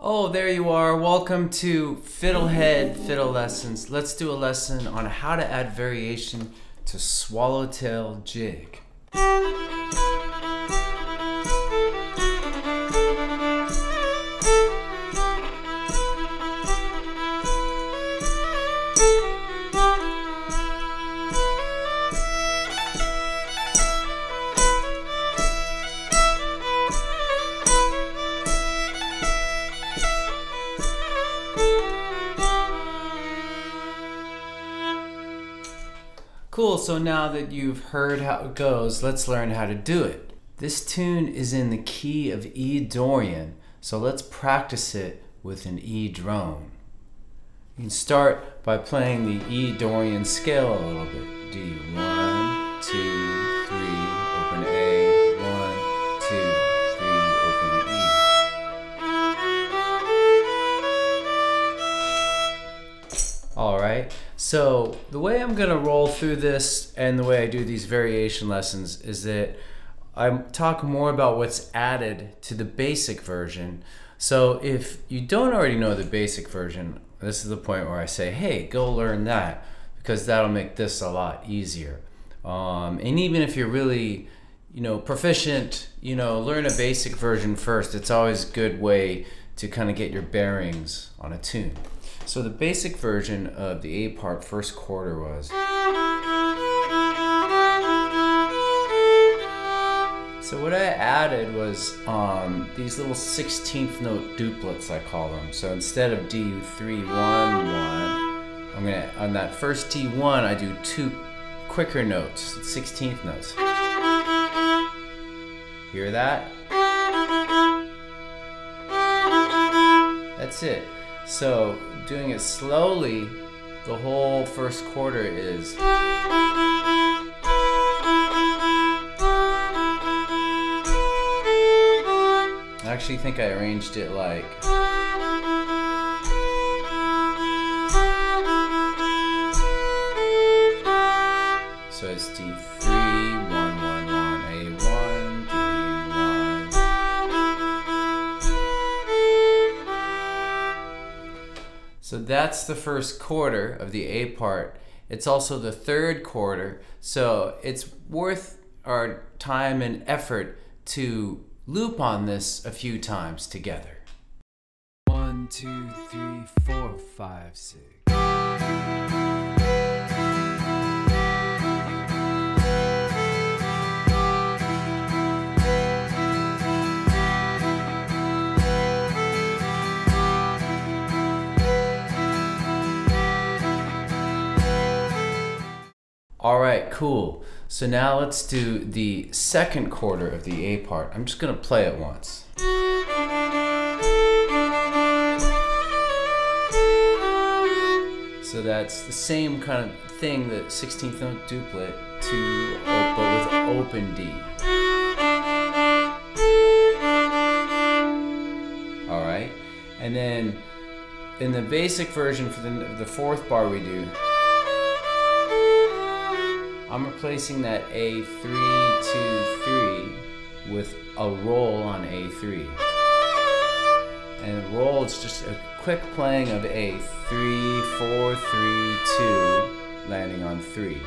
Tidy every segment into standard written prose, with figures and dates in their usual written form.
Oh, there you are. Welcome to FiddleHed Fiddle Lessons. Let's do a lesson on how to add variation to Swallowtail Jig. Cool, so now that you've heard how it goes, let's learn how to do it. This tune is in the key of E Dorian, so let's practice it with an E drone. You can start by playing the E Dorian scale a little bit. D, 1, 2, 3, open A, 1, 2, 3, open E. Alright, so the way I'm going to roll through this and the way I do these variation lessons is that I talk more about what's added to the basic version. So if you don't already know the basic version, this is the point where I say, hey, go learn that, because that'll make this a lot easier. And even if you're really, proficient, learn a basic version first. It's always a good way to kind of get your bearings on a tune. So the basic version of the A part first quarter was. So what I added was these little 16th note duplets, I call them. So instead of D 3 1 1, I'm gonna on that first D1 I do two quicker notes, 16th notes. Hear that? That's it. So doing it slowly, the whole first quarter is. I actually think I arranged it like. So it's D3, 1 1 1, A1, D1. So that's the first quarter of the A part. It's also the third quarter, so it's worth our time and effort to loop on this a few times together. 1 2 3 4 5 6. All right, cool. So now let's do the second quarter of the A part. I'm just gonna play it once. So that's the same kind of thing, the 16th note duplet but with open D. All right, and then in the basic version for the fourth bar we do, I'm replacing that A3 2 3 with a roll on A3. And the roll is just a quick playing of A3 4 3 2 landing on 3.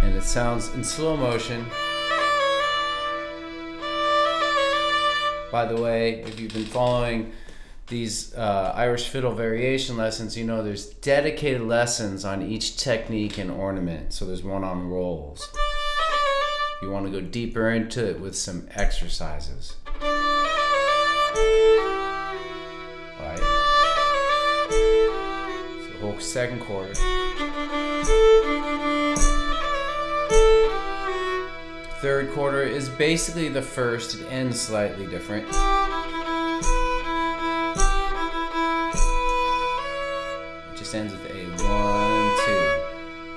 And it sounds in slow motion. By the way, if you've been following these Irish fiddle variation lessons, you know there's dedicated lessons on each technique and ornament. So there's one on rolls. You want to go deeper into it with some exercises. Alright. So the whole second quarter. Third quarter is basically the first. It ends slightly different. Ends with A 1 2,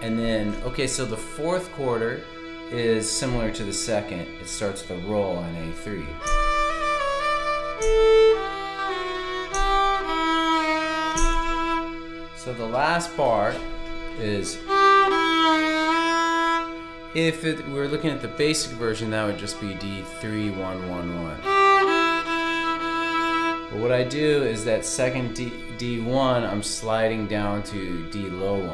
and then so the fourth quarter is similar to the second. It starts with a roll on A3. So the last bar is If we're looking at the basic version, that would just be D3, 1, 1, 1. But what I do is that second D1, I'm sliding down to D low 1.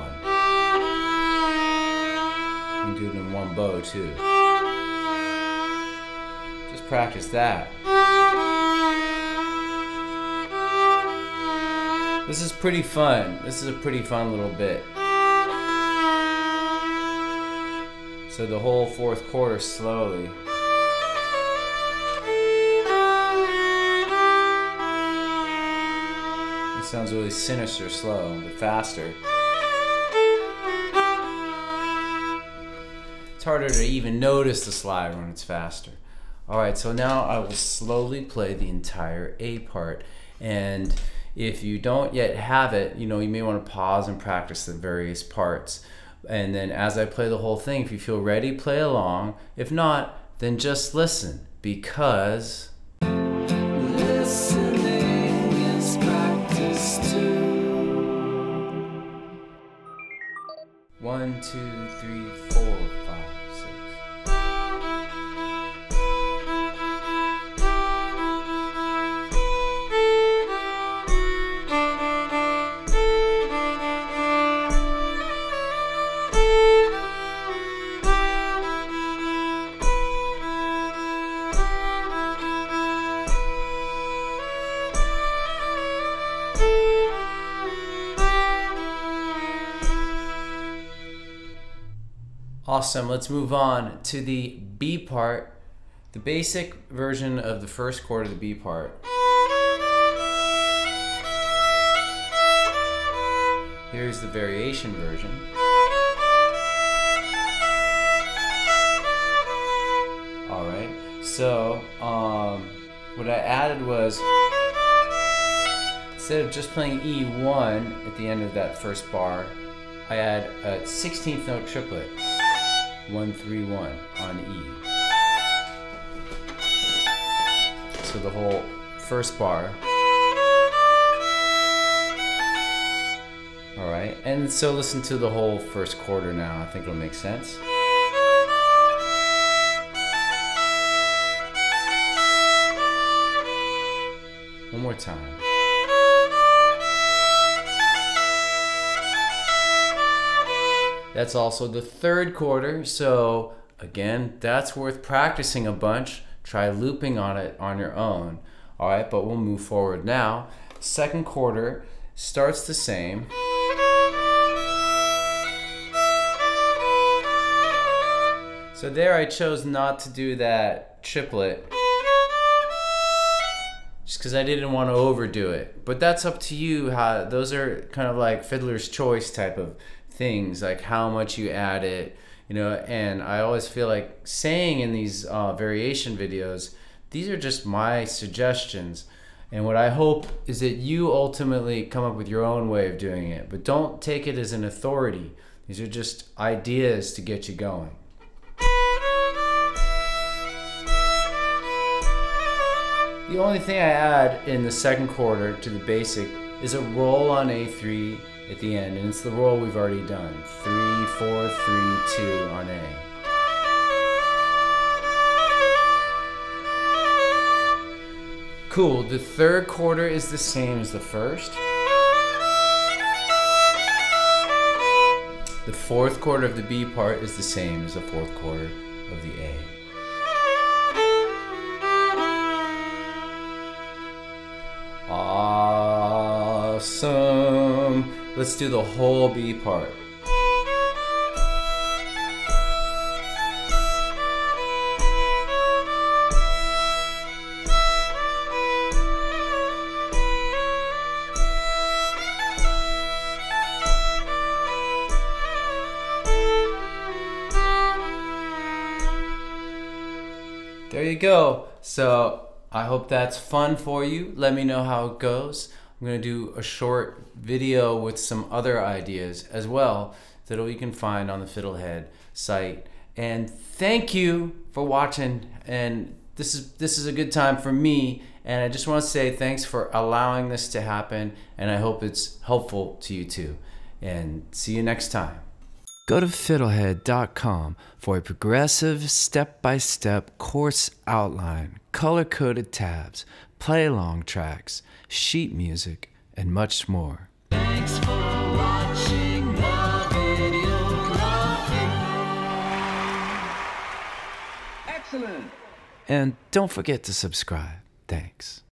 You can do it in one bow too. Just practice that. This is pretty fun. This is a pretty fun little bit. So the whole fourth quarter slowly. It sounds really sinister slow, but faster. It's harder to even notice the slide when it's faster. Alright, so now I will slowly play the entire A part. And if you don't yet have it, you may want to pause and practice the various parts. And then as I play the whole thing, if you feel ready, play along. If not, then just listen, because listening is practice too. 1, 2, 3, 4, 5, 6. Awesome, let's move on to the B part, the basic version of the first chord of the B part. Here's the variation version. Alright, so what I added was, instead of just playing E1 at the end of that first bar, I add a 16th note triplet. 1, 3, 1 on E. So the whole first bar. Alright, and so listen to the whole first quarter now. I think it'll make sense. One more time. That's also the third quarter, so again, that's worth practicing a bunch. Try looping on it on your own. Alright, but we'll move forward now. Second quarter starts the same. So there I chose not to do that triplet, just because I didn't want to overdo it. But that's up to you. Those are kind of like fiddler's choice type of things, like how much you add it, and I always feel like saying in these variation videos, these are just my suggestions, and what I hope is that you ultimately come up with your own way of doing it, but don't take it as an authority. These are just ideas to get you going. The only thing I add in the second quarter to the basic is a roll on A3 at the end, and it's the roll we've already done. 3, 4, 3, 2 on A. Cool, the third quarter is the same as the first. The fourth quarter of the B part is the same as the fourth quarter of the A. Awesome. Let's do the whole B part. There you go. So I hope that's fun for you. Let me know how it goes. I'm going to do a short video with some other ideas as well that you can find on the FiddleHed site. And thank you for watching. And this is a good time for me. And I just want to say thanks for allowing this to happen. And I hope it's helpful to you too. And see you next time. Go to FiddleHed.com for a progressive, step-by-step course outline, color-coded tabs, play-along tracks, sheet music, and much more. Thanks for watching the video. Excellent. And don't forget to subscribe. Thanks.